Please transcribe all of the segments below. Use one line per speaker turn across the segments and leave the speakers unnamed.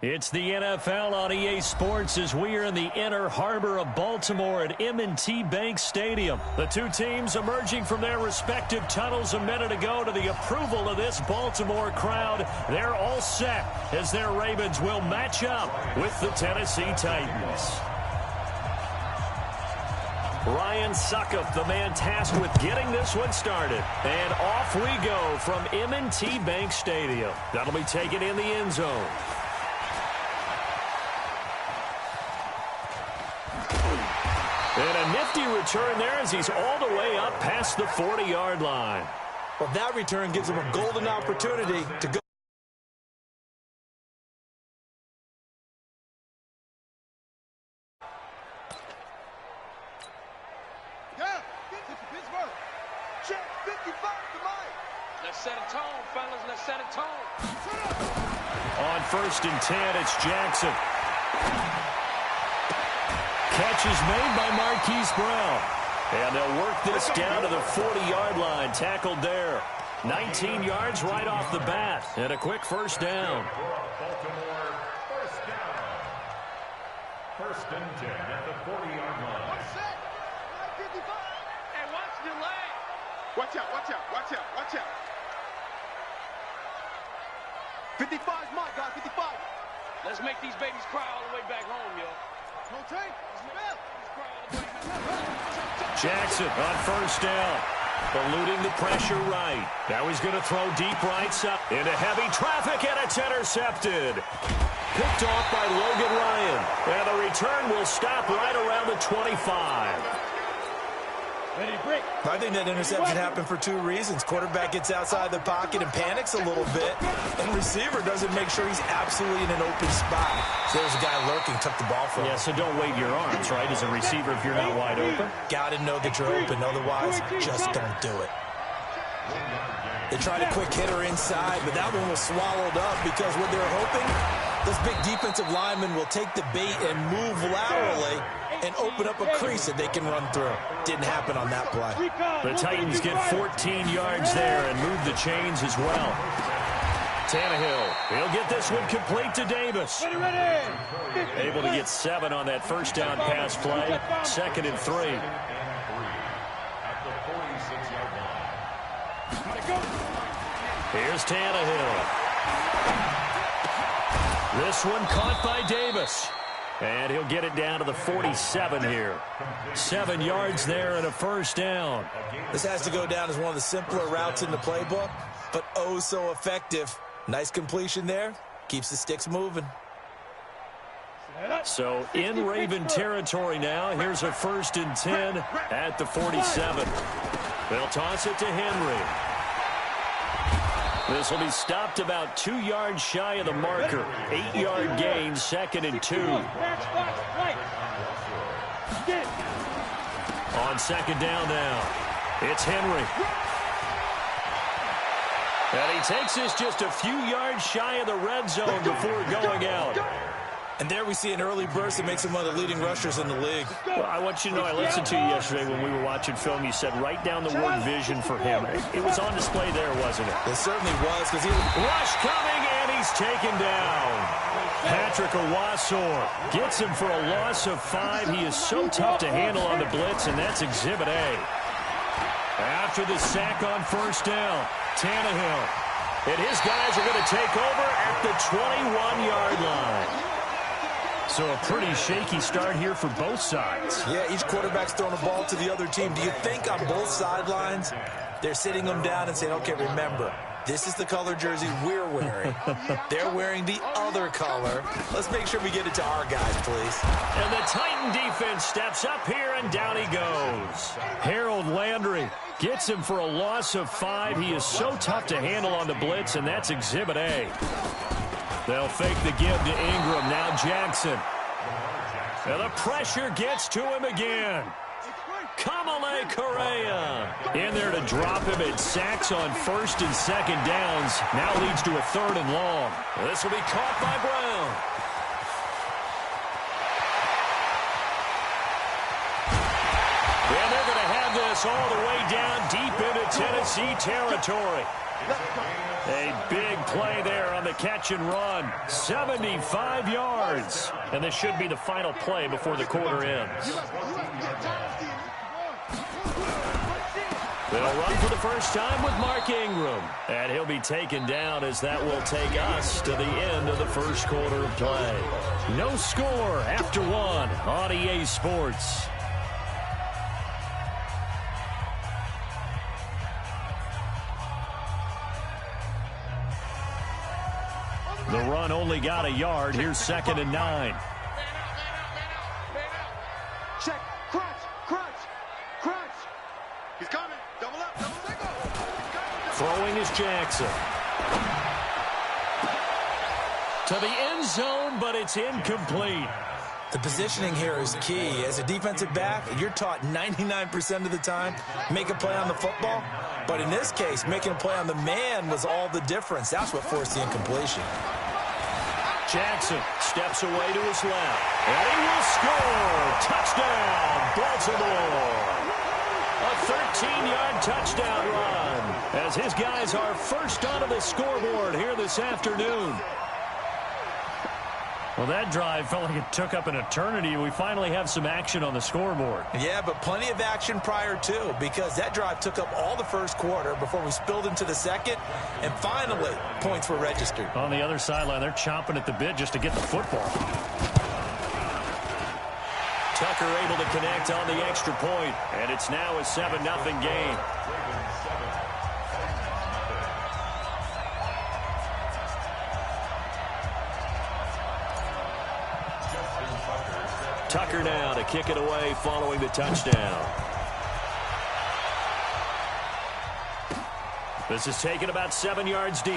It's the NFL on EA Sports as we are in the inner harbor of Baltimore at M&T Bank Stadium. The two teams emerging from their respective tunnels a minute ago to the approval of this Baltimore crowd. They're all set as their Ravens will match up with the Tennessee Titans. Ryan Suckup, the man tasked with getting this one started. And off we go from M&T Bank Stadium. That'll be taken in the end zone. And a nifty return there as he's all the way up past the 40-yard line.
Well, that return gives him a golden opportunity to go.
Yeah, Pittsburgh. Check 55 to Mike. Let's set a tone, fellas. Let's set a tone.
On 1st and 10, it's Jackson. Catch is made by Marquise Brown. And they'll work this down to the 40-yard line. Tackled there. 19 yards right off the bat. And a quick first down.
Baltimore, first down. 1st and 10 at the 40-yard line.
What's that? 55. Hey, watch the leg. Watch out, watch out, watch out, watch out. 55's Mike, guys, 55. Let's make these babies cry all the way back home, yo.
Jackson on 1st down. Eluding the pressure right. Now he's going to throw deep right side into heavy traffic, and it's intercepted. Picked off by Logan Ryan. And the return will stop right around the 25.
I think that interception happened for two reasons. Quarterback gets outside the pocket and panics a little bit, and receiver doesn't make sure he's absolutely in an open spot. So there's a guy lurking, took the ball from him.
Yeah, so don't wave your arms, right, as a receiver if you're not wide open.
Got to know that you're open. Otherwise, just don't do it. They tried a quick hitter inside, but that one was swallowed up because what they were hoping, those big defensive linemen will take the bait and move laterally and open up a crease that they can run through. Didn't happen on that play.
The Titans get 14 yards there and move the chains as well. Tannehill, he'll get this one complete to Davis. Able to get 7 on that first down pass play. 2nd and 3. Here's Tannehill. This one caught by Davis. And he'll get it down to the 47 here. 7 yards there and a first down.
This has to go down as one of the simpler routes in the playbook, but oh so effective. Nice completion there. Keeps the sticks moving.
So in Raven territory now. Here's a 1st and 10 at the 47. They'll toss it to Henry. This will be stopped about 2 yards shy of the marker. 8-yard gain, 2nd and 2. On 2nd down now, it's Henry. And he takes this just a few yards shy of the red zone before going out.
And there we see an early burst that makes him one of the leading rushers in the league.
Well, I want you to know, I listened to you yesterday when we were watching film. You said write down the word vision for him. It was on display there, wasn't it?
It certainly was. Because he
rush coming, and he's taken down. Patrick Owasor gets him for a loss of 5. He is so tough to handle on the blitz, and that's Exhibit A. After the sack on 1st down, Tannehill. And his guys are going to take over at the 21-yard line. So a pretty shaky start here for both sides.
Yeah, each quarterback's throwing a ball to the other team. Do you think on both sidelines they're sitting them down and saying, okay, remember, this is the color jersey we're wearing. They're wearing the other color. Let's make sure we get it to our guys, please.
And the Titan defense steps up here, and down he goes. Harold Landry gets him for a loss of 5. He is so tough to handle on the blitz, and that's Exhibit A. They'll fake the give to Ingram. Now Jackson. And the pressure gets to him again. Kamale Correa in there to drop him. It sacks on 1st and 2nd downs. Now leads to a 3rd and long. This will be caught by Brown. And they're going to have this pass all the way down deep into Tennessee territory. A big play there on the catch and run. 75 yards. And this should be the final play before the quarter ends. They'll run for the first time with Mark Ingram. And he'll be taken down as that will take us to the end of the first quarter of play. No score after one on EA Sports. The run only got a yard. Here's 2nd and 9.
Check. Crunch. He's coming. Double up.
Throwing is Jackson. To the end zone, but it's incomplete.
The positioning here is key. As a defensive back, you're taught 99% of the time, make a play on the football. But in this case, making a play on the man was all the difference. That's what forced the incompletion.
Jackson steps away to his left. And he will score. Touchdown, Baltimore. A 13-yard touchdown run as his guys are first onto the scoreboard here this afternoon. Well, that drive felt like it took up an eternity. We finally have some action on the scoreboard.
Yeah, but plenty of action prior to, because that drive took up all the first quarter before we spilled into the second, and finally, points were registered.
On the other sideline, they're chomping at the bit just to get the football. Tucker able to connect on the extra point, and it's now a 7-0 game. Tucker now to kick it away following the touchdown. This is taken about 7 yards deep.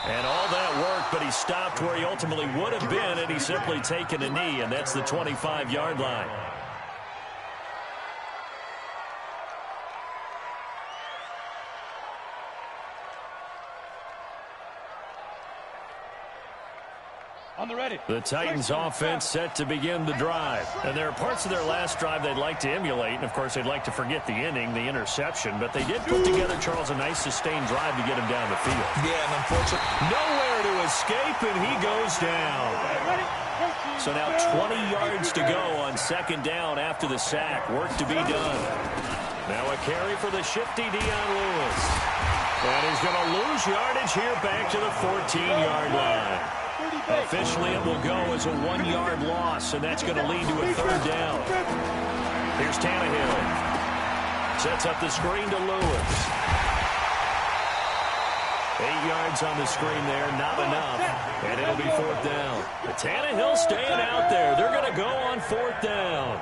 And all that work, but he stopped where he ultimately would have been, and he's simply taken a knee, and that's the 25-yard line. The Titans offense set to begin the drive. And there are parts of their last drive they'd like to emulate. And, of course, they'd like to forget the inning, the interception. But they did put together, Charles, a nice sustained drive to get him down the field.
Yeah, and unfortunately,
nowhere to escape, and he goes down. So now 20 yards to go on 2nd down after the sack. Work to be done. Now a carry for the shifty Dion Lewis. And he's going to lose yardage here back to the 14-yard line. Officially, it will go as a 1-yard loss, and that's going to lead to a 3rd down. Here's Tannehill. Sets up the screen to Lewis. 8 yards on the screen there, not enough. And it'll be 4th down. But Tannehill staying out there. They're going to go on 4th down.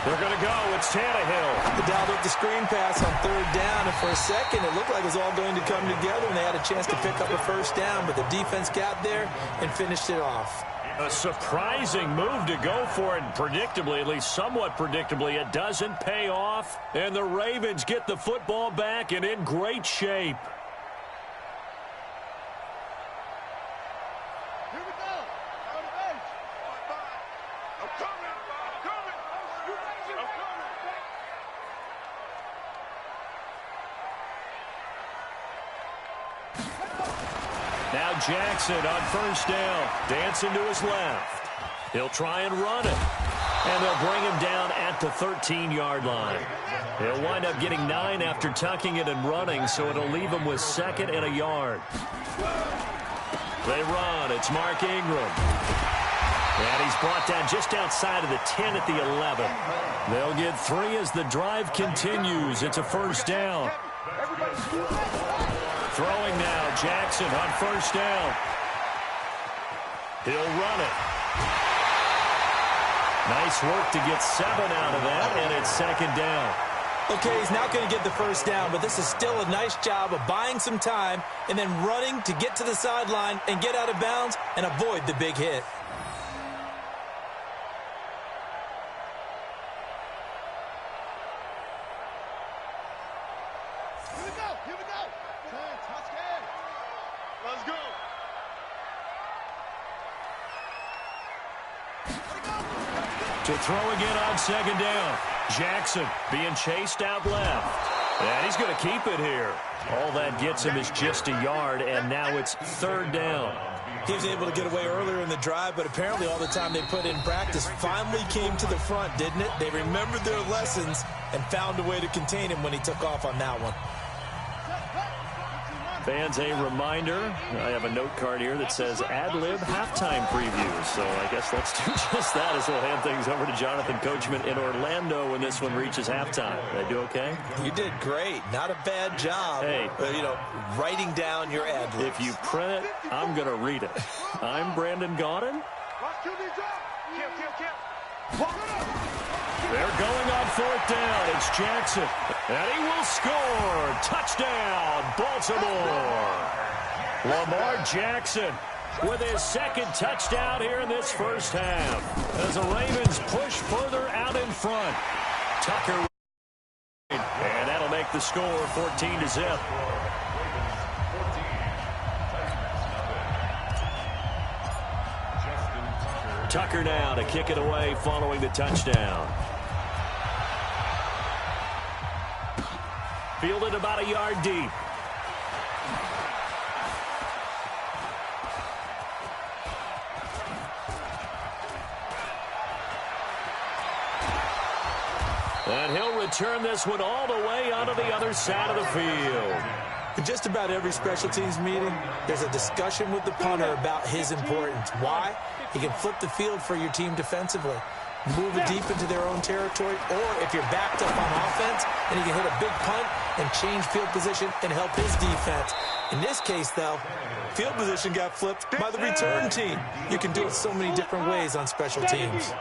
They're going to go. It's Tannehill.
They dialed up the screen pass on 3rd down, and for a second, it looked like it was all going to come together, and they had a chance to pick up a 1st down, but the defense got there and finished it off.
A surprising move to go for it, and predictably, at least somewhat predictably, it doesn't pay off, and the Ravens get the football back and in great shape. Now Jackson on 1st down, dancing to his left. He'll try and run it, and they'll bring him down at the 13-yard line. He'll wind up getting 9 after tucking it and running, so it'll leave him with 2nd and a yard. They run. It's Mark Ingram. And he's brought down just outside of the 10 at the 11. They'll get 3 as the drive continues. It's a 1st down. Throwing now, Jackson on 1st down. He'll run it. Nice work to get 7 out of that, and it's 2nd down.
Okay, he's not going to get the 1st down, but this is still a nice job of buying some time and then running to get to the sideline and get out of bounds and avoid the big hit.
To throw again on second down. Jackson being chased out left. And he's going to keep it here. All that gets him is just a yard, and now it's third down.
He was able to get away earlier in the drive, but apparently all the time they put in practice finally came to the front, didn't it? They remembered their lessons and found a way to contain him when he took off on that one.
Fans, a reminder, I have a note card here that says ad-lib halftime previews. So I guess let's do just that as we'll hand things over to Jonathan Coachman in Orlando when this one reaches halftime. Did I do okay?
You did great. Not a bad job.
Hey,
writing down your ad-libs.
If you print it, I'm going to read it. I'm Brandon Gaudin. They're going on fourth down. It's Jackson. And he will score. Touchdown, Baltimore. Lamar Jackson with his second touchdown here in this first half. As the Ravens push further out in front. Tucker. And that'll make the score 14-0. Tucker now to kick it away following the touchdown. Fielded about a yard deep. And he'll return this one all the way onto the other side of the field.
In just about every special teams meeting, there's a discussion with the punter about his importance. Why? He can flip the field for your team defensively, move it deep into their own territory, or if you're backed up on offense, and he can hit a big punt and change field position and help his defense. In this case, though, field position got flipped by the return team. You can do it so many different ways on special teams.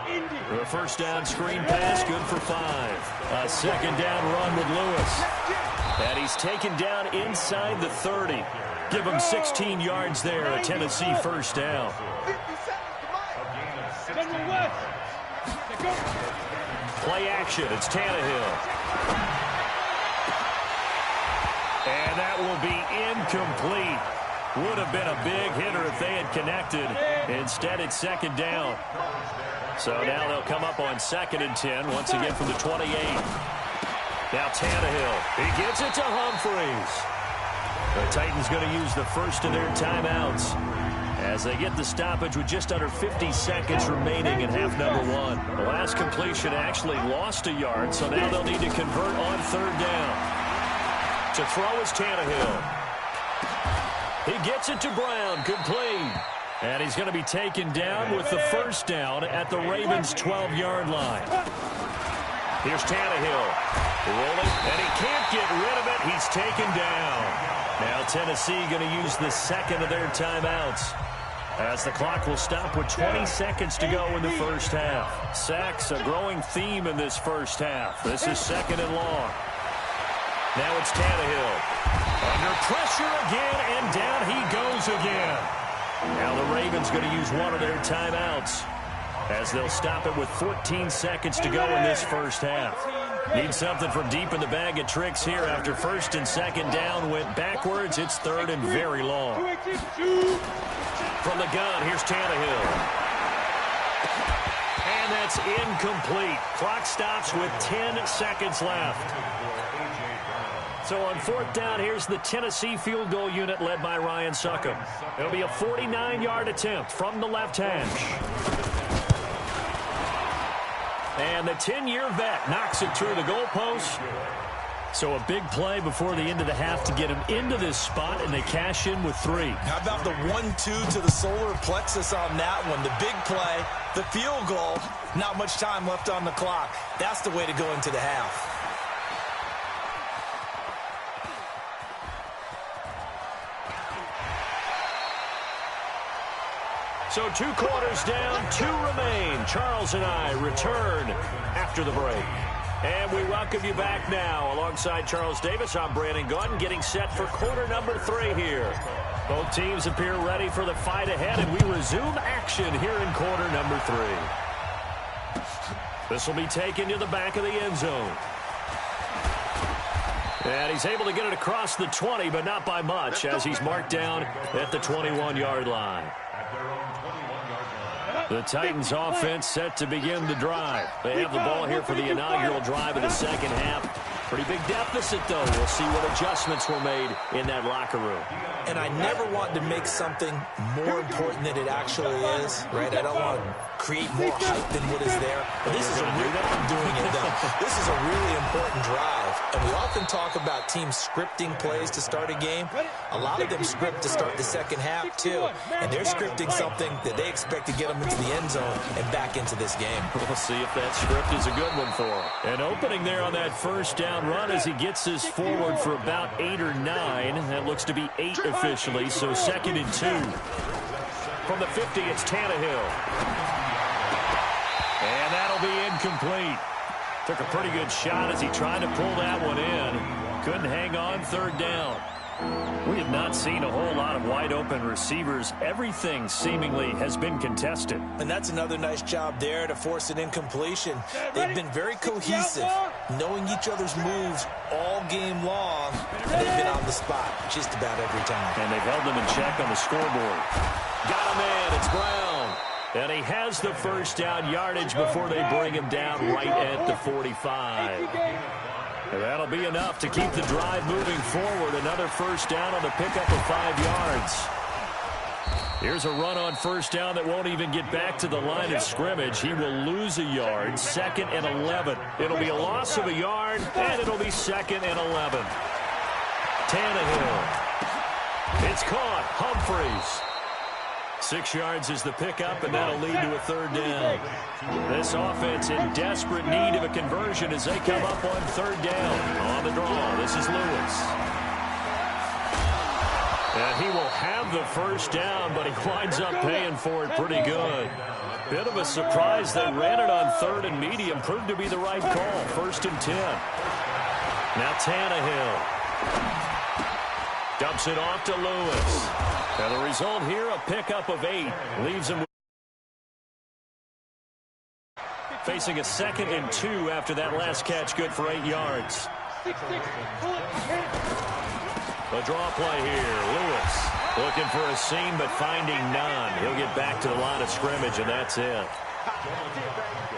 A first down screen pass, good for 5. A second down run with Lewis. And he's taken down inside the 30. Give him 16 yards there, a Tennessee first down. Play action, it's Tannehill. And that will be incomplete. Would have been a big hitter if they had connected. Instead, it's second down. So now they'll come up on 2nd and 10, once again from the 28. Now Tannehill, he gets it to Humphreys. The Titans going to use the first of their timeouts as they get the stoppage with just under 50 seconds remaining in half number 1. The last completion actually lost a yard, so now they'll need to convert on third down. To throw is Tannehill. He gets it to Brown, complete. And he's going to be taken down with the first down at the Ravens' 12-yard line. Here's Tannehill. Rolling, and he can't get rid of it. He's taken down. Now Tennessee going to use the second of their timeouts, as the clock will stop with 20 seconds to go in the first half. Sacks, a growing theme in this first half. This is second and long. Now it's Tannehill. Under pressure again, and down he goes again. Now the Ravens going to use one of their timeouts, as they'll stop it with 14 seconds to go in this first half. Need something from deep in the bag of tricks here after first and second down went backwards. It's third and very long. From the gun, here's Tannehill. And that's incomplete. Clock stops with 10 seconds left. So on fourth down, here's the Tennessee field goal unit led by Ryan Succop. It'll be a 49-yard attempt from the left hash. And the 10-year vet knocks it through the goalpost. So a big play before the end of the half to get him into this spot, and they cash in with 3.
How about the 1-2 to the solar plexus on that one? The big play, the field goal, not much time left on the clock. That's the way to go into the half.
So 2 quarters down, 2 remain. Charles and I return after the break. And we welcome you back now. Alongside Charles Davis, I'm Brandon Gaudin, getting set for quarter number 3 here. Both teams appear ready for the fight ahead, and we resume action here in quarter number 3. This will be taken to the back of the end zone. And he's able to get it across the 20, but not by much, as he's marked down at the 21-yard line. The Titans offense set to begin the drive. They have the ball here for the inaugural drive of the second half. Pretty big deficit, though. We'll see what adjustments were made in that locker room.
And I never want to make something more important than it actually is, right? I don't want to create more hype than what is there. But this is a This is a really important drive. And we often talk about teams scripting plays to start a game. A lot of them script to start the second half, too. And they're scripting something that they expect to get them into the end zone and back into this game.
We'll see if that script is a good one for them. An opening there on that first down run as he gets this forward for about 8 or 9. That looks to be 8 officially, so 2nd and 2. From the 50, it's Tannehill. And that'll be incomplete. Took a pretty good shot as he tried to pull that one in. Couldn't hang on 3rd down. We have not seen a whole lot of wide-open receivers. Everything seemingly has been contested.
And that's another nice job there to force an incompletion. They've been very cohesive, knowing each other's moves all game long, and they've been on the spot just about every time.
And they've held them in check on the scoreboard. Got him in. It's Brown. And he has the first down yardage before they bring him down right at the 45. And that'll be enough to keep the drive moving forward. Another first down on the pickup of 5 yards. Here's a run on first down that won't even get back to the line of scrimmage. He will lose a yard. 2nd and 11. It'll be a loss of a yard, and it'll be 2nd and 11. Tannehill. It's caught. Humphreys. 6 yards is the pickup, and that'll lead to a 3rd down. This offense in desperate need of a conversion as they come up on 3rd down. On the draw, this is Lewis. And he will have the first down, but he winds up paying for it pretty good. Bit of a surprise. They ran it on 3rd and medium. Proved to be the right call. 1st and 10. Now Tannehill. Dumps it off to Lewis. And the result here, a pickup of 8. Leaves him facing a 2nd and 2 after that last catch, good for 8 yards. The draw play here. Lewis looking for a seam, but finding none. He'll get back to the line of scrimmage, and that's it.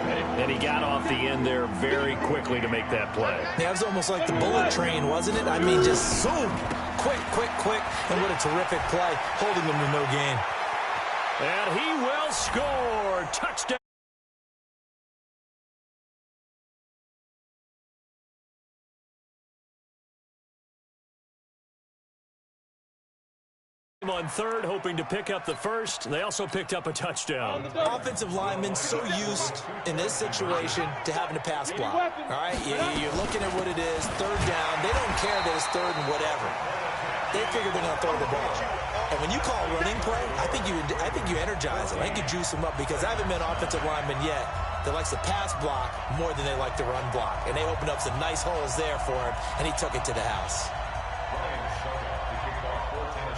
And he got off the end there very quickly to make that play.
Yeah, it was almost like the bullet train, wasn't it? I mean, just zoom. Quick, quick, quick. And what a terrific play, holding them to no gain.
And he will score. Touchdown. On 3rd, hoping to pick up the first. They also picked up a touchdown.
Offensive linemen so used in this situation to having to pass block. All right, you're looking at what it is, 3rd down. They don't care that it's 3rd and whatever. They figure they're going to throw the ball. And when you call a running play, I think you energize them. I think you juice them up because I haven't been an offensive lineman yet that likes to pass block more than they like to run block. And they opened up some nice holes there for him, and he took it to the house.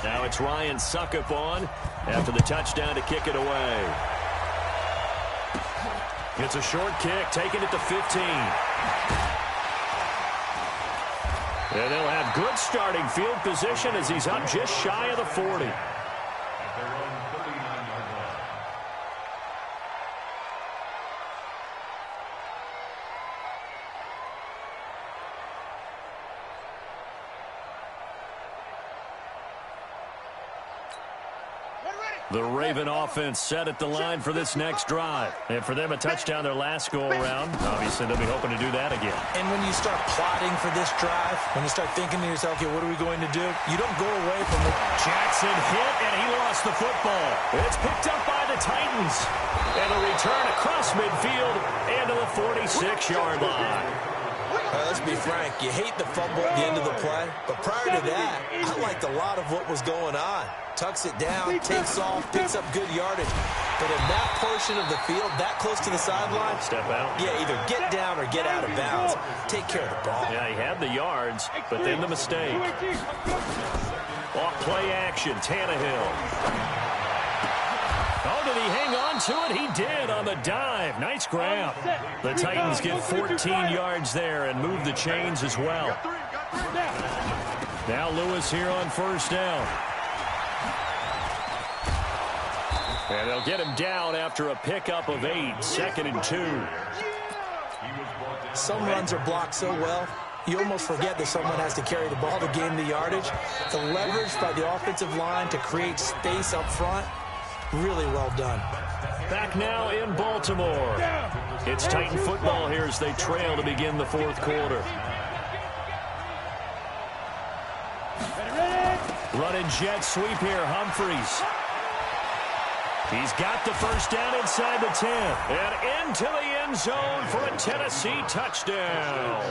Now it's Ryan Suckup on after the touchdown to kick it away. It's a short kick, taking it to 15. And they'll have good starting field position as he's up just shy of the 40. The Raven offense set at the line for this next drive. And for them, a touchdown their last go-around. Obviously, they'll be hoping to do that again.
And when you start plotting for this drive, when you start thinking to yourself, okay, what are we going to do? You don't go away from it.
Jackson hit, and he lost the football. It's picked up by the Titans. And a return across midfield and to the 46-yard line.
Let's be frank, you hate the fumble at the end of the play, but prior to that, I liked a lot of what was going on. Tucks it down, takes off, picks up good yardage. But in that portion of the field, that close to the sideline,
step out.
Yeah, either get down or get out of bounds. Take care of the ball.
Yeah, he had the yards, but then the mistake. Off play action, Tannehill. Oh, did he hang on to it? He did on the dive. Nice grab. The Titans get 14 yards there and move the chains as well. Now Lewis here on first down. And they'll get him down after a pickup of 8, 2nd and 2.
Some runs are blocked so well, you almost forget that someone has to carry the ball to gain the yardage. The leverage by the offensive line to create space up front, really well done.
Back now in Baltimore. It's Titan football here as they trail to begin the 4th quarter. Running jet sweep here, Humphries. He's got the first down inside the 10. And into the end zone for a Tennessee touchdown.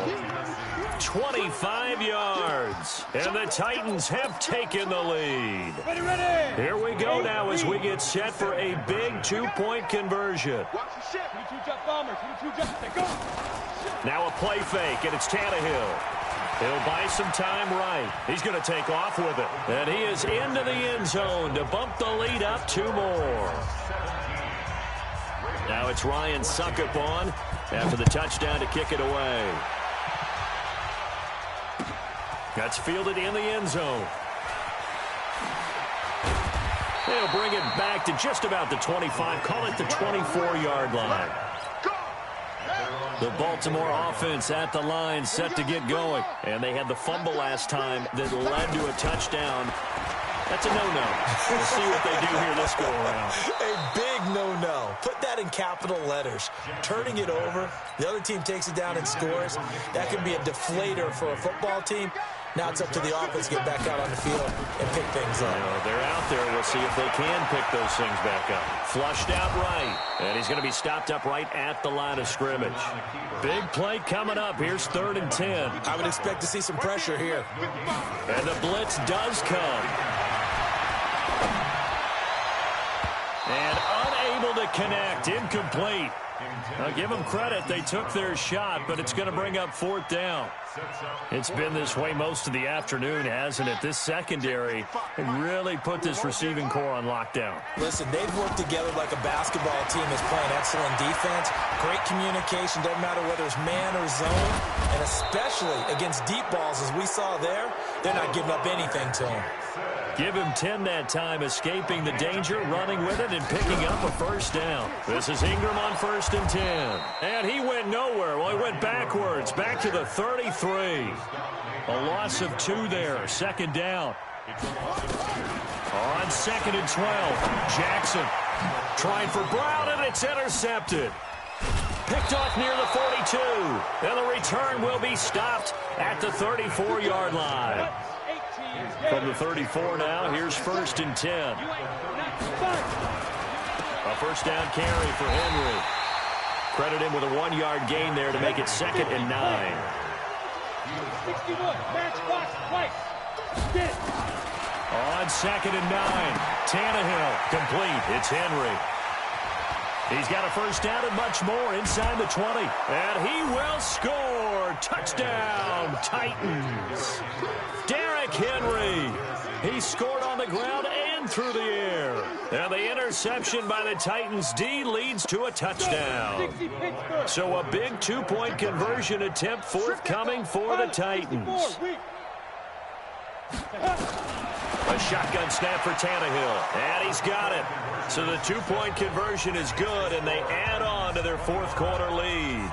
25 yards. And the Titans have taken the lead. Here we go now as we get set for a big 2-point conversion. Now a play fake, and it's Tannehill. He'll buy some time right. He's going to take off with it. And he is into the end zone to bump the lead up 2 more. Now it's Ryan Suckup on after the touchdown to kick it away. That's fielded in the end zone. They'll bring it back to just about the 25. Call it the 24-yard line. The Baltimore offense at the line set to get going. And they had the fumble last time that led to a touchdown. That's a no-no. We'll see what they do here this go-around.
A big no-no. Put that in capital letters. Turning it over, the other team takes it down and scores. That can be a deflator for a football team. Now it's up to the offense to get back out on the field and pick things up.
They're out there. We'll see if they can pick those things back up. Flushed out right. And he's going to be stopped up right at the line of scrimmage. Big play coming up. Here's 3rd and 10.
I would expect to see some pressure here.
And the blitz does come. And unable to connect. Incomplete. I'll give them credit. They took their shot, but it's going to bring up 4th down. It's been this way most of the afternoon, hasn't it? This secondary really put this receiving core on lockdown.
Listen, they've worked together like a basketball team that's playing excellent defense. Great communication, doesn't matter whether it's man or zone. And especially against deep balls, as we saw there, they're not giving up anything to them.
Give him 10 that time, escaping the danger, running with it, and picking up a first down. This is Ingram on 1st and 10. And he went nowhere. Well, he went backwards, back to the 33. A loss of 2 there, 2nd down. On 2nd and 12, Jackson trying for Brown, and it's intercepted. Picked off near the 42. And the return will be stopped at the 34-yard line. From the 34 now, here's 1st and 10. A first down carry for Henry. Credit him with a 1-yard gain there to make it 2nd and 9.
61, match box twice.
On 2nd and 9, Tannehill complete. It's Henry. He's got a first down and much more inside the 20. And he will score. Touchdown, Titans. Derrick Henry. He scored on the ground and through the air. And the interception by the Titans D leads to a touchdown. So a big 2-point conversion attempt forthcoming for the Titans. A shotgun snap for Tannehill. And he's got it. So the 2-point conversion is good, and they add on to their 4th quarter lead.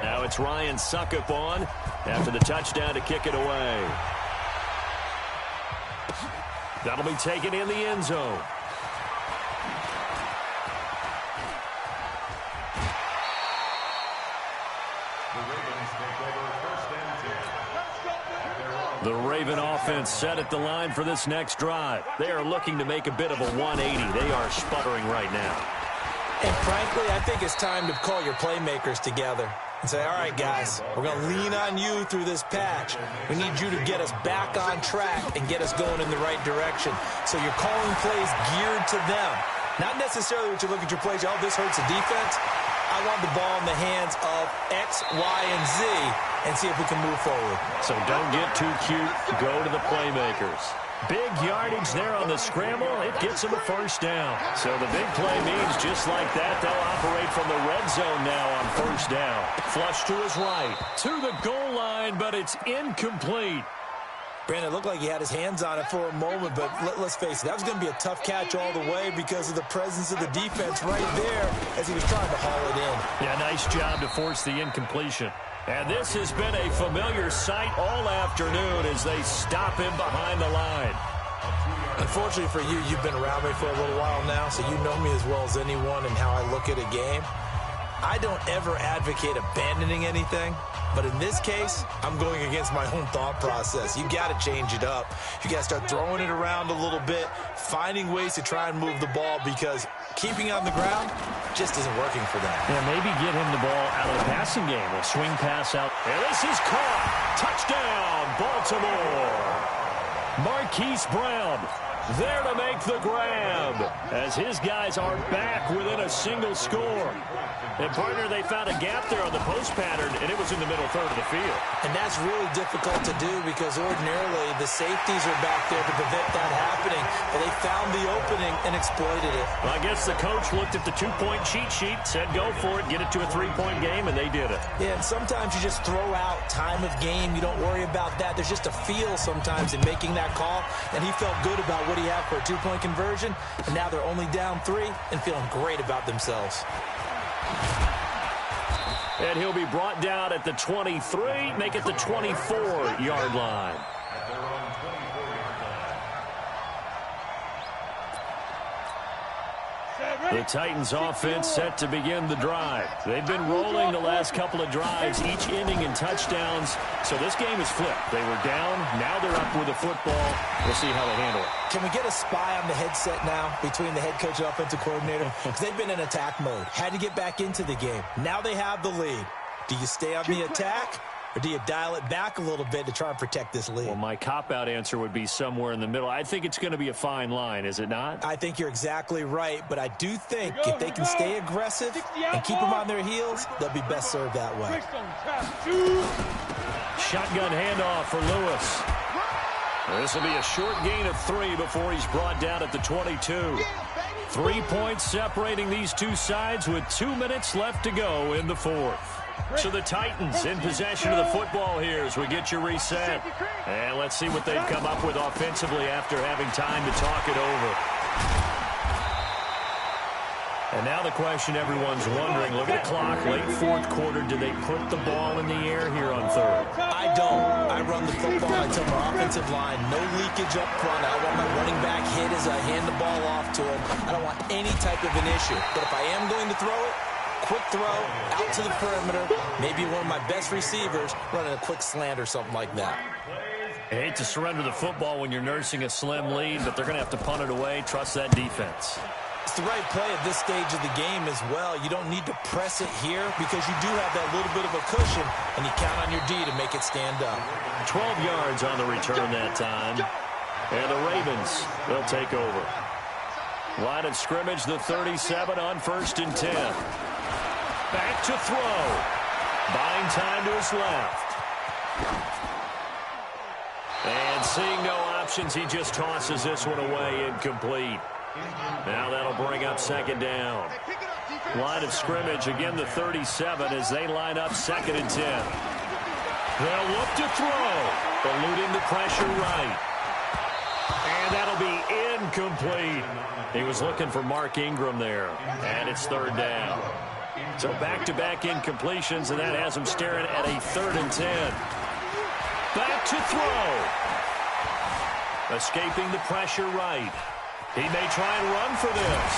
Now it's Ryan Suckup on after the touchdown to kick it away. That'll be taken in the end zone. The Raven offense set at the line for this next drive. They are looking to make a bit of a 180. They are sputtering right now.
And frankly, I think it's time to call your playmakers together and say, all right, guys, we're going to lean on you through this patch. We need you to get us back on track and get us going in the right direction. So you're calling plays geared to them. Not necessarily what you look at your plays, oh, this hurts the defense. I want the ball in the hands of X, Y, and Z and see if we can move forward.
So don't get too cute. Go to the playmakers. Big yardage there on the scramble. It gets them a first down. So the big play means just like that, they'll operate from the red zone now on first down. Flush to his right. To the goal line, but it's incomplete.
Brandon, it looked like he had his hands on it for a moment, but let's face it, that was going to be a tough catch all the way because of the presence of the defense right there as he was trying to haul it in.
Yeah, nice job to force the incompletion. And this has been a familiar sight all afternoon as they stop him behind the line.
Unfortunately for you, you've been around me for a little while now, so you know me as well as anyone and how I look at a game. I don't ever advocate abandoning anything, but in this case, I'm going against my own thought process. You got to change it up. You got to start throwing it around a little bit, finding ways to try and move the ball because keeping on the ground just isn't working for them.
Yeah, maybe get him the ball out of the passing game. A swing pass out. And this is caught. Touchdown, Baltimore. Marquise Brown there to make the grab as his guys are back within a single score. And, partner, they found a gap there on the post pattern, and it was in the middle third of the field.
And that's really difficult to do because ordinarily the safeties are back there to prevent that happening. But they found the opening and exploited it.
Well, I guess the coach looked at the two-point cheat sheet, said go for it, get it to a three-point game, and they did it.
Yeah, and sometimes you just throw out time of game. You don't worry about that. There's just a feel sometimes in making that call, and he felt good about what he had for a two-point conversion, and now they're only down 3 and feeling great about themselves.
And he'll be brought down at the 23, make it the 24-yard line. The Titans offense set to begin the drive. They've been rolling the last couple of drives, each ending in touchdowns. So this game is flipped. They were down. Now they're up with the football. We'll see how they handle it.
Can we get a spy on the headset now between the head coach and offensive coordinator? Because they've been in attack mode. Had to get back into the game. Now they have the lead. Do you stay on the attack? Or do you dial it back a little bit to try and protect this lead?
Well, my cop-out answer would be somewhere in the middle. I think it's going to be a fine line, is it not?
I think you're exactly right, but I do think if they can stay aggressive and keep them on their heels, they'll be best served that way.
Shotgun handoff for Lewis. This will be a short gain of 3 before he's brought down at the 22. 3 points separating these two sides with 2 minutes left to go in the fourth. So the Titans in possession of the football here as we get you reset. And let's see what they've come up with offensively after having time to talk it over. And now the question everyone's wondering, look at the clock, late fourth quarter, do they put the ball in the air here on third?
I don't. I run the football. I tell my offensive line, no leakage up front. I want my running back hit as I hand the ball off to him. I don't want any type of an issue. But if I am going to throw it, quick throw, out to the perimeter, maybe one of my best receivers running a quick slant or something like that.
I hate to surrender the football when you're nursing a slim lead, but they're going to have to punt it away. Trust that defense.
It's the right play at this stage of the game as well. You don't need to press it here because you do have that little bit of a cushion, and you count on your D to make it stand up.
12 yards on the return that time. And the Ravens, they'll take over. Line of scrimmage, the 37 on 1st and 10. Back to throw. Buying time to his left. And seeing no options, he just tosses this one away, incomplete. Now that'll bring up 2nd down. Line of scrimmage, again the 37 as they line up 2nd and 10. They'll look to throw. Eluding the pressure right. And that'll be incomplete. He was looking for Mark Ingram there. And it's 3rd down. So back-to-back incompletions, and that has him staring at a 3rd and 10. Back to throw. Escaping the pressure right. He may try and run for this.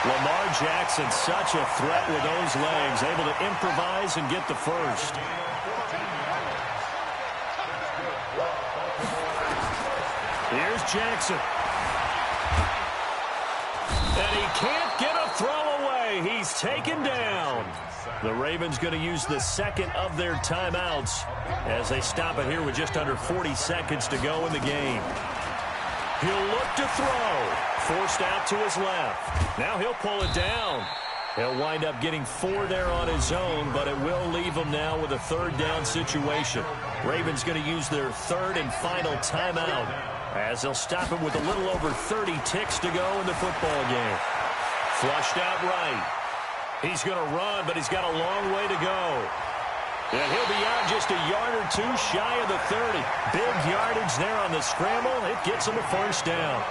Lamar Jackson, such a threat with those legs, able to improvise and get the first. Here's Jackson. And he can't get a throw away. He's taken down. The Ravens going to use the 2nd of their timeouts as they stop it here with just under 40 seconds to go in the game. He'll look to throw. Forced out to his left. Now he'll pull it down. He'll wind up getting 4 there on his own, but it will leave him now with a 3rd down situation. Ravens going to use their 3rd and final timeout as they'll stop him with a little over 30 ticks to go in the football game. Flushed out right. He's going to run, but he's got a long way to go. And he'll be out just a yard or 2 shy of the 30. Big yardage there on the scramble. It gets him a 1st down.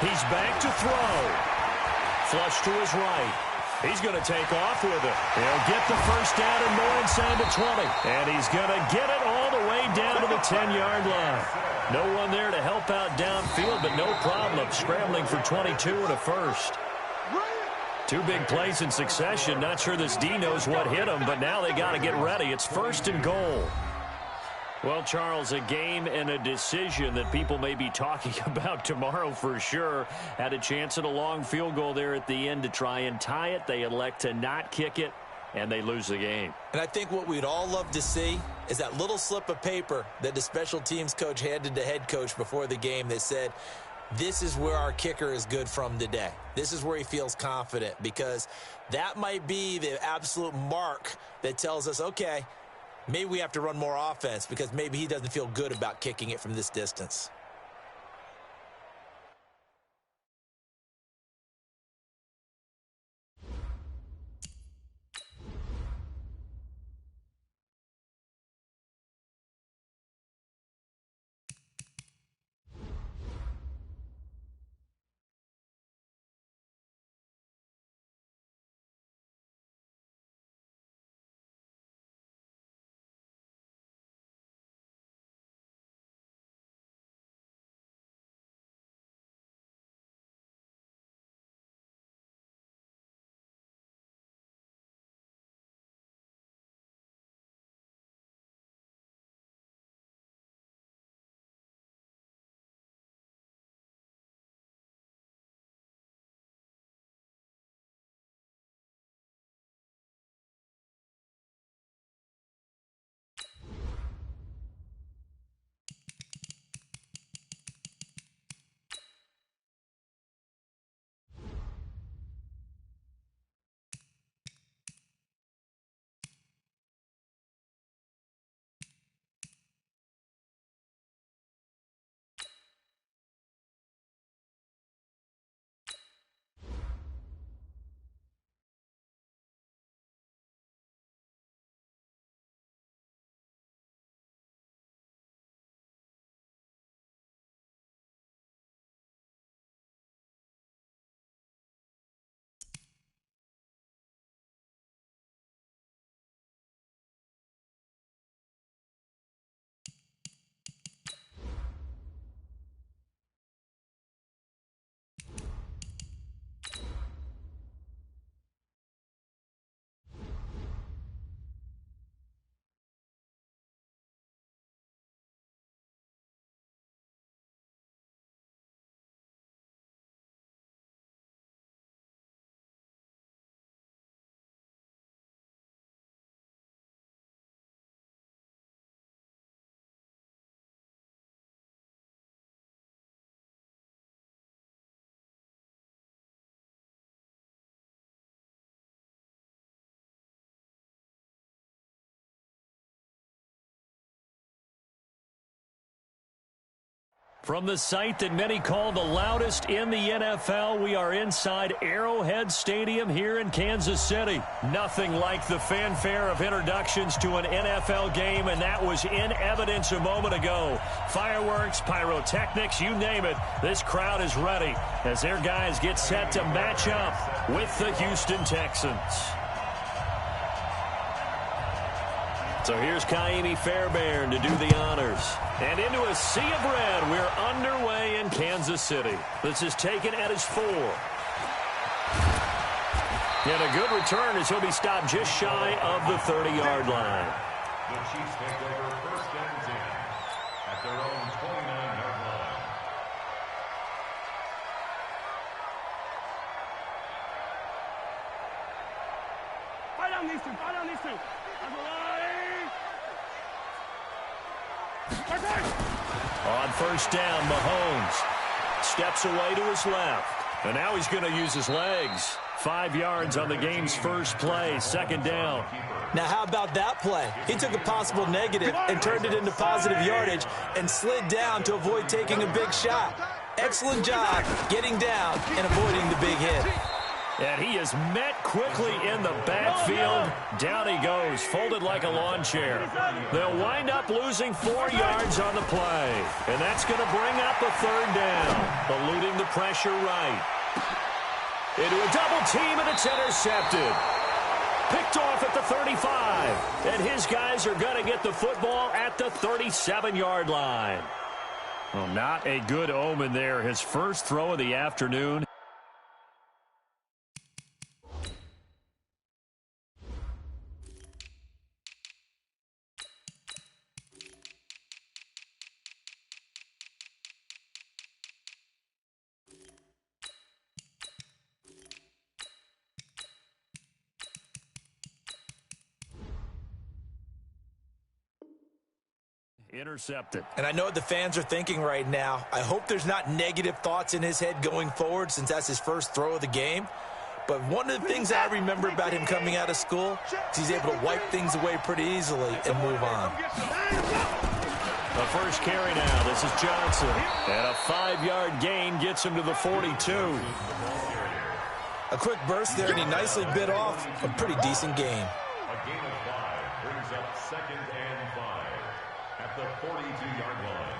He's back to throw. Flush to his right. He's going to take off with it. He'll get the 1st down and more inside the 20. And he's going to get it all the way down to the 10-yard line. No one there to help out downfield, but no problem scrambling for 22 and a 1st. 2 big plays in succession. Not sure this D knows what hit him, but now they got to get ready. It's 1st and goal. Well, Charles, a game and a decision that people may be talking about tomorrow for sure. Had a chance at a long field goal there at the end to try and tie it. They elect to not kick it, and they lose the game.
And I think what we'd all love to see is that little slip of paper that the special teams coach handed to head coach before the game that said, this is where our kicker is good from today. This is where he feels confident, because that might be the absolute mark that tells us, okay, maybe we have to run more offense because maybe he doesn't feel good about kicking it from this distance.
From the site that many call the loudest in the NFL, we are inside Arrowhead Stadium here in Kansas City. Nothing like the fanfare of introductions to an NFL game, and that was in evidence a moment ago. Fireworks, pyrotechnics, you name it. This crowd is ready as their guys get set to match up with the Houston Texans. So here's Kaimi Fairbairn to do the honors. And into a sea of red, we're underway in Kansas City. This is taken at his 4. And a good return as he'll be stopped just shy of the 30-yard line.
The Chiefs take over 1st and 10 at their own 29-yard line.
Fight on these two. Fight on these two.
On 1st down, Mahomes steps away to his left. And now he's going to use his legs. 5 yards on the game's first play, second down.
Now, how about that play? He took a possible negative and turned it into positive yardage and slid down to avoid taking a big shot. Excellent job getting down and avoiding the big hit.
And he is met quickly in the backfield. Down he goes, folded like a lawn chair. They'll wind up losing 4 yards on the play. And that's going to bring up a third down, eluding the pressure right. Into a double team, and it's intercepted. Picked off at the 35. And his guys are going to get the football at the 37-yard line. Well, not a good omen there. His first throw of the afternoon. Intercepted.
And I know what the fans are thinking right now. I hope there's not negative thoughts in his head going forward since that's his first throw of the game. But one of the things I remember about him coming out of school is he's able to wipe things away pretty easily and move on.
The first carry now. This is Johnson. And a 5-yard gain gets him to the 42.
A quick burst there, and he nicely bit off a pretty decent gain.
A gain of 5 brings up 2nd and 5 at the 42-yard line.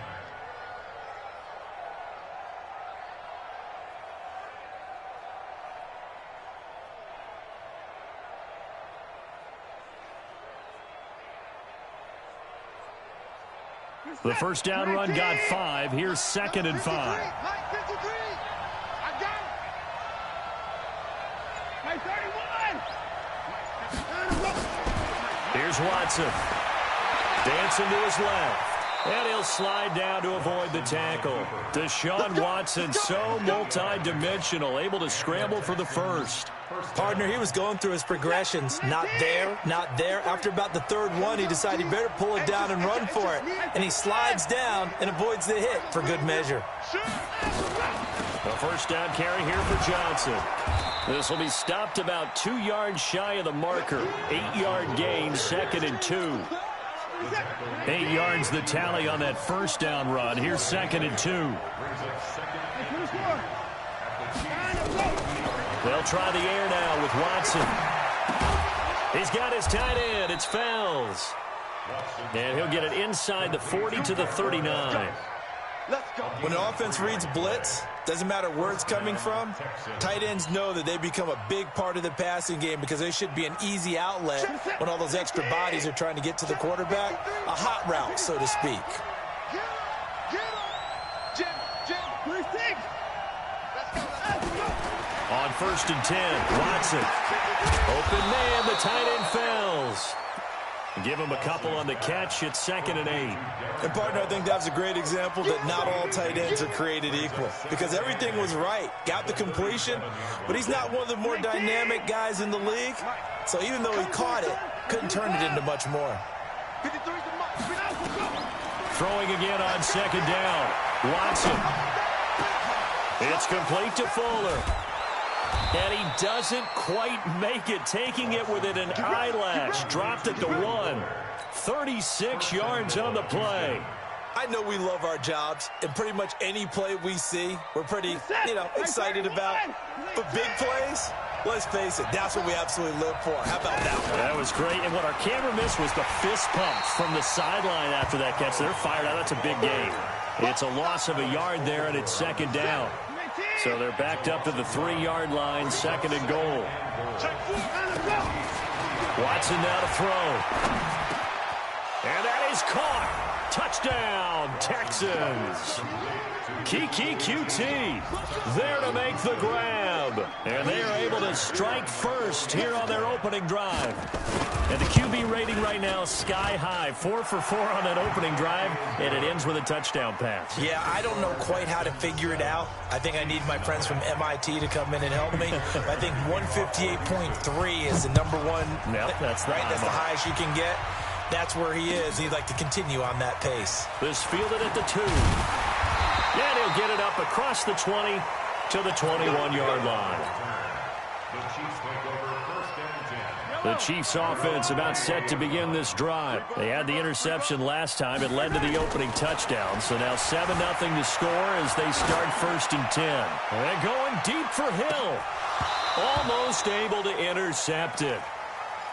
The first down run got 5. Here's 2nd and 5. Here's Watson. Dancing to his left. And he'll slide down to avoid the tackle. Deshaun Watson, so multi-dimensional, able to scramble for the first.
Partner, he was going through his progressions. Not there, not there. After about the third one, he decided he better pull it down and run for it. And he slides down and avoids the hit for good measure.
The first down carry here for Johnson. This will be stopped about 2 yards shy of the marker. 8-yard gain, 2nd and 2. 8 yards the tally on that first down run. Here's 2nd and 2. They'll try the air now with Watson. He's got his tight end. It's Fells. And he'll get it inside the 40 to the 39.
When an offense reads blitz, doesn't matter where it's coming from, tight ends know that they become a big part of the passing game because they should be an easy outlet when all those extra bodies are trying to get to the quarterback. A hot route, so to speak.
On 1st and 10, Watson. Open man, the tight end Fells. Give him a couple on the catch. It's 2nd and 8.
And, partner, I think that was a great example that not all tight ends are created equal because everything was right. Got the completion, but he's not one of the more dynamic guys in the league. So even though he caught it, couldn't turn it into much more.
Throwing again on 2nd down. Watson. It's complete to Fuller. And he doesn't quite make it, taking it within an eyelash. Dropped it to 1. 36 yards on the play.
I know we love our jobs, and pretty much any play we see, we're pretty, excited about. But big plays, let's face it, that's what we absolutely live for. How about that one?
That was great. And what our camera missed was the fist pumps from the sideline after that catch. They're fired out. That's a big gain. It's a loss of a yard there, and it's 2nd down. So they're backed up to the 3-yard line, 2nd and goal. Watson now to throw. And that is caught. Touchdown, Texans. Kiki QT there to make the grab. And they are able to strike first here on their opening drive. And the QB rating right now sky high. 4 for 4 on that opening drive, and it ends with a touchdown pass.
Yeah, I don't know quite how to figure it out. I think I need my friends from MIT to come in and help me. I think 158.3 is the number one.
Yep, that's
right. That's the highest you can get. That's where he is. He'd like to continue on that pace.
This fielded at the 2. And he'll get it up across the 20 to the 21-yard line. The Chiefs offense about set to begin this drive. They had the interception last time. It led to the opening touchdown. So now 7-0 to score as they start 1st and 10. They're going deep for Hill. Almost able to intercept it.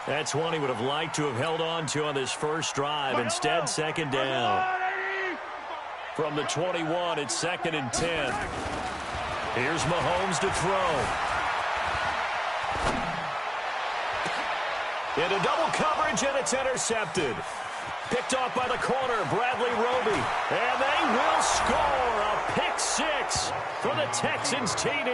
That's one he would have liked to have held on to on this first drive. Instead, 2nd down. From the 21, it's 2nd and 10. Here's Mahomes to throw. Into double coverage, and it's intercepted. Picked off by the corner, Bradley Roby. And they will score a pick 6 for the Texans TD.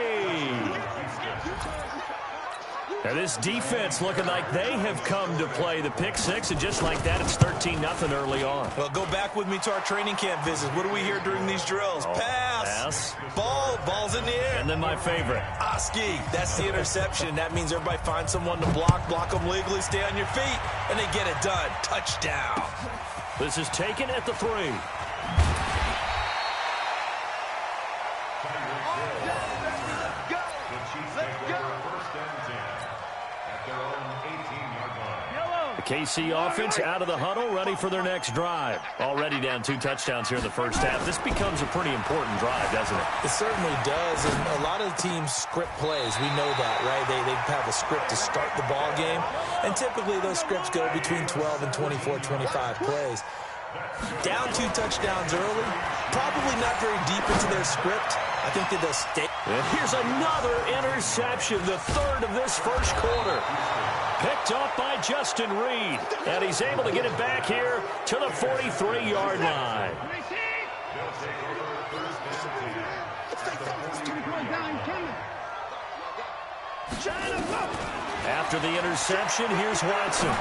Now this defense looking like they have come to play the pick 6, and just like that, it's 13-0 early on.
Well, go back with me to our training camp visits. What do we hear during these drills? Pass. Ball's in the air.
And then my favorite.
Oski, that's the interception. That means everybody finds someone to block them legally, stay on your feet, and they get it done. Touchdown.
This is taken at the 3. KC offense out of the huddle, ready for their next drive. Already down 2 touchdowns here in the first half. This becomes a pretty important drive, doesn't it?
It certainly does, and a lot of teams script plays. We know that, right? They have a script to start the ball game, and typically those scripts go between 12 and 24, 25 plays. Down 2 touchdowns early, probably not very deep into their script. I think that they'll stay.
And here's another interception, the 3rd of this first quarter. Picked up by Justin Reed. And he's able to get it back here to the 43-yard line. After the interception, here's Watson.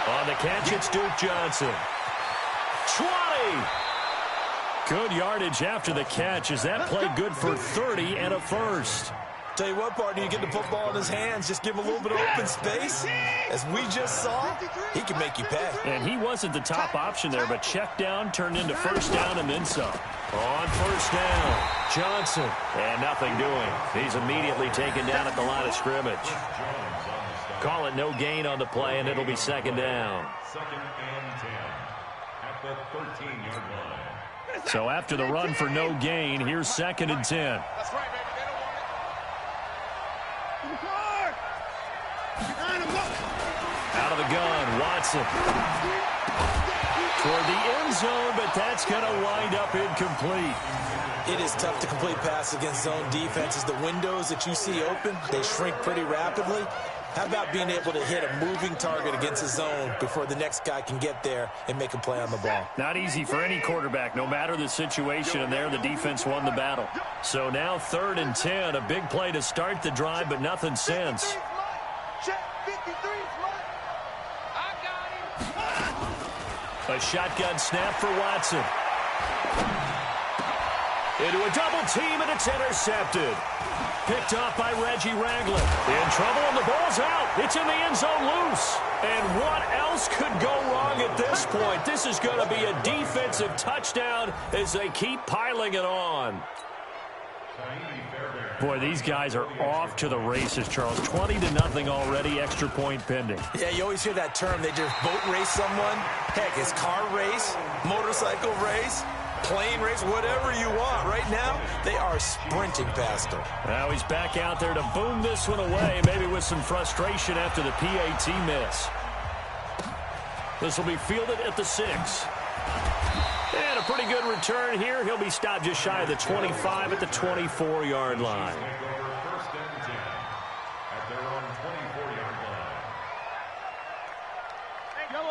On the catch, it's Duke Johnson. 20! Good yardage after the catch. Is that play good for 30 and a first?
Tell you what, partner, you get the football in his hands, just give him a little bit of open space. As we just saw, he can make you pay.
And he wasn't the top option there, but check down turned into 1st down and then some. On 1st down, Johnson. And nothing doing. He's immediately taken down at the line of scrimmage. Call it no gain on the play, and it'll be 2nd down.
2nd and 10 at the 13-yard line.
So after the run for no gain, here's 2nd and 10.
That's right, baby.
Out of the gun, Watson. Toward the end zone, but that's going to wind up incomplete.
It is tough to complete passes against zone defenses. The windows that you see open, they shrink pretty rapidly. How about being able to hit a moving target against a zone before the next guy can get there and make a play on the ball?
Not easy for any quarterback, no matter the situation, and there the defense won the battle. So now 3rd and 10, a big play to start the drive, but nothing since. A shotgun snap for Watson. Into a double team, and it's intercepted. Picked off by Reggie Ragland. In trouble, and the ball's out. It's in the end zone loose. And what else could go wrong at this point? This is going to be a defensive touchdown as they keep piling it on. Boy, these guys are off to the races, Charles. 20-0 already, extra point pending.
Yeah, you always hear that term. They just boat race someone. Heck, it's car race, motorcycle race, plane race, whatever you want. Right now, they are sprinting past him.
Now he's back out there to boom this one away, maybe with some frustration after the PAT miss. This will be fielded at the 6. And a pretty good return here. He'll be stopped just shy of the 25 at the 24-yard line.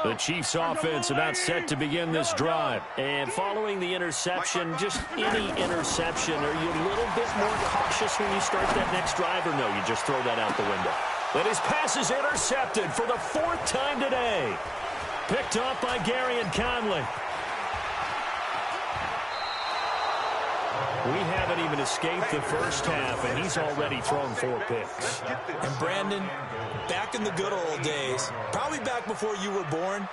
The Chiefs offense about set to begin this drive. And following the interception, just any interception, are you a little bit more cautious when you start that next drive, or no, you just throw that out the window? But his pass is intercepted for the 4th time today. Picked off by Gary and Conley. We haven't even escaped the first half, and he's already thrown 4 picks.
And Brandon, back in the good old days, probably back before you were born,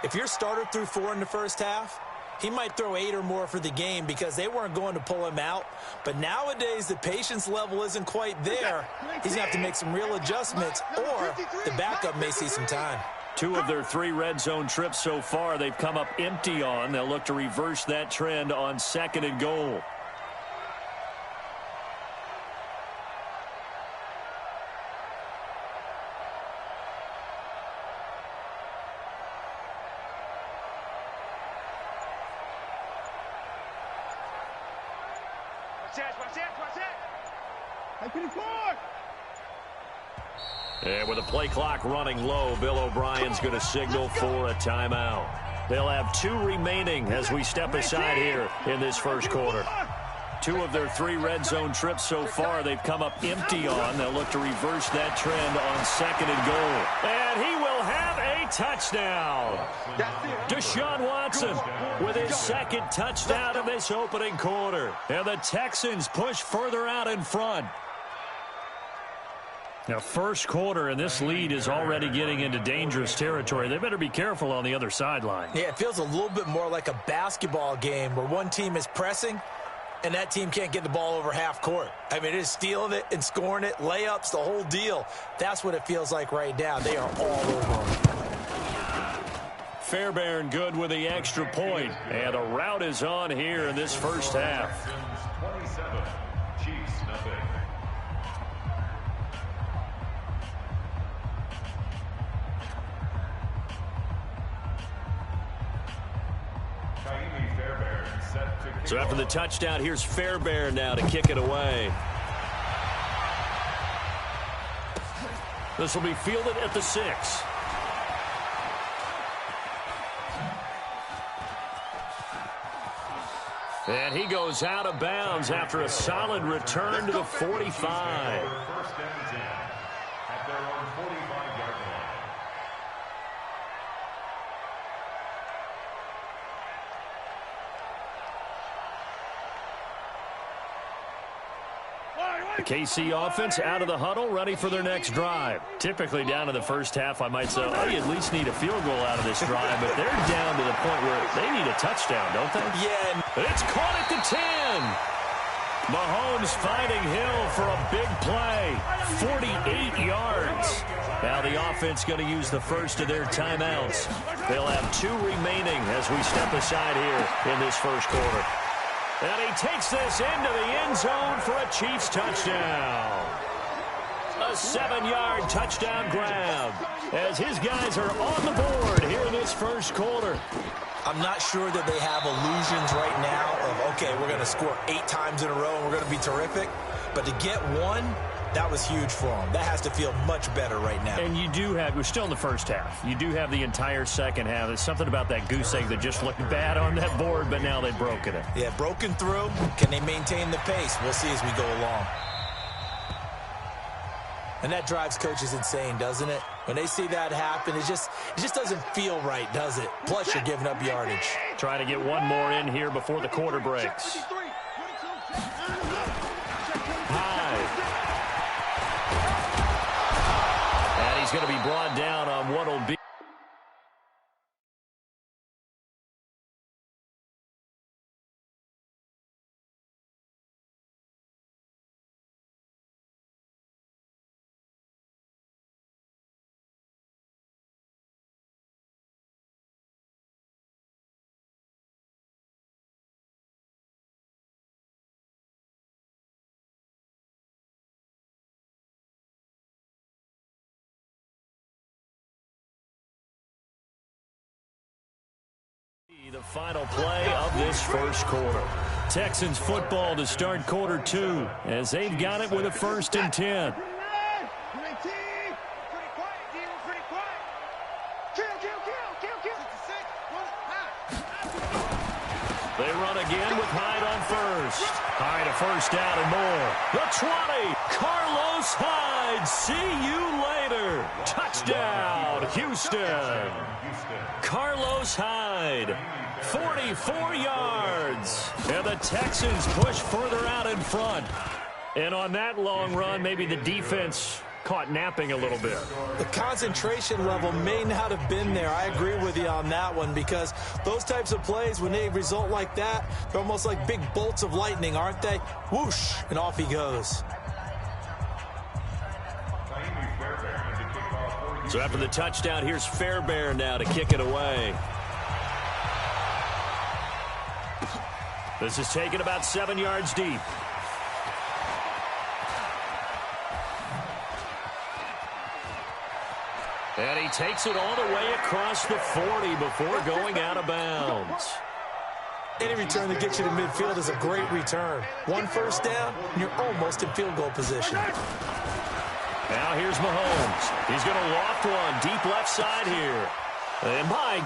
if your starter threw 4 in the first half, he might throw 8 or more for the game because they weren't going to pull him out. But nowadays, the patience level isn't quite there. He's going to have to make some real adjustments, or the backup may see some time.
2 of their 3 red zone trips so far, they've come up empty on. They'll look to reverse that trend on 2nd and goal. And with the play clock running low, Bill O'Brien's going to signal for a timeout. They'll have 2 remaining as we step aside here in this first quarter. 2 of their 3 red zone trips so far, they've come up empty on. They'll look to reverse that trend on 2nd and goal. And he will have a touchdown. Deshaun Watson with his 2nd touchdown of this opening quarter. And the Texans push further out in front. Now, first quarter, and this lead is already getting into dangerous territory. They better be careful on the other sideline.
Yeah, it feels a little bit more like a basketball game where one team is pressing and that team can't get the ball over half court. I mean, it is stealing it and scoring it, layups, the whole deal. That's what it feels like right now. They are all over them.
Fairbairn good with the extra point, and a rout is on here in this first half.
27, Chiefs nothing.
So after the touchdown, here's Fairbairn now to kick it away. This will be fielded at the 6. And he goes out of bounds after a solid return to the 45.
First and 10 at their own 45-yard line.
The KC offense out of the huddle, ready for their next drive. Typically down in the first half, I might say, oh, you at least need a field goal out of this drive, but they're down to the point where they need a touchdown, don't they?
Yeah.
It's caught at the 10. Mahomes finding Hill for a big play. 48 yards. Now the offense going to use the first of their timeouts. They'll have 2 remaining as we step aside here in this first quarter. And he takes this into the end zone for a Chiefs touchdown. A 7-yard touchdown grab as his guys are on the board here in this first quarter.
I'm not sure that they have illusions right now of, okay, we're going to score 8 times in a row and we're going to be terrific. But to get 1, that was huge for them. That has to feel much better right now.
And you do have, we're still in the first half. You do have the entire second half. There's something about that goose egg that just looked bad on that board, but now they've broken it.
Yeah, broken through. Can they maintain the pace? We'll see as we go along. And that drives coaches insane, doesn't it? When they see that happen, it just doesn't feel right, does it? Plus, you're giving up yardage.
Trying to get one more in here before the quarter breaks. He's going to be brought down on what will be. The final play of this first quarter. Texans football to start quarter 2 as they've got it with a 1st and 10. They run again with Hyde on first. Hyde a first down and more. The 20. Carlos Hyde. See you later. Touchdown, Houston. Carlos Hyde. 44 yards. And the Texans push further out in front. And on that long run, maybe the defense caught napping a little bit.
The concentration level may not have been there. I agree with you on that one, because those types of plays, when they result like that, they're almost like big bolts of lightning, aren't they? Whoosh, and off he goes.
So after the touchdown, here's Fairbairn now to kick it away. This is taken about 7 yards deep. And he takes it all the way across the 40 before going out of bounds.
Any return that gets you to midfield is a great return. 1 first down, and you're almost in field goal position.
Now here's Mahomes. He's going to loft one deep left side here. And my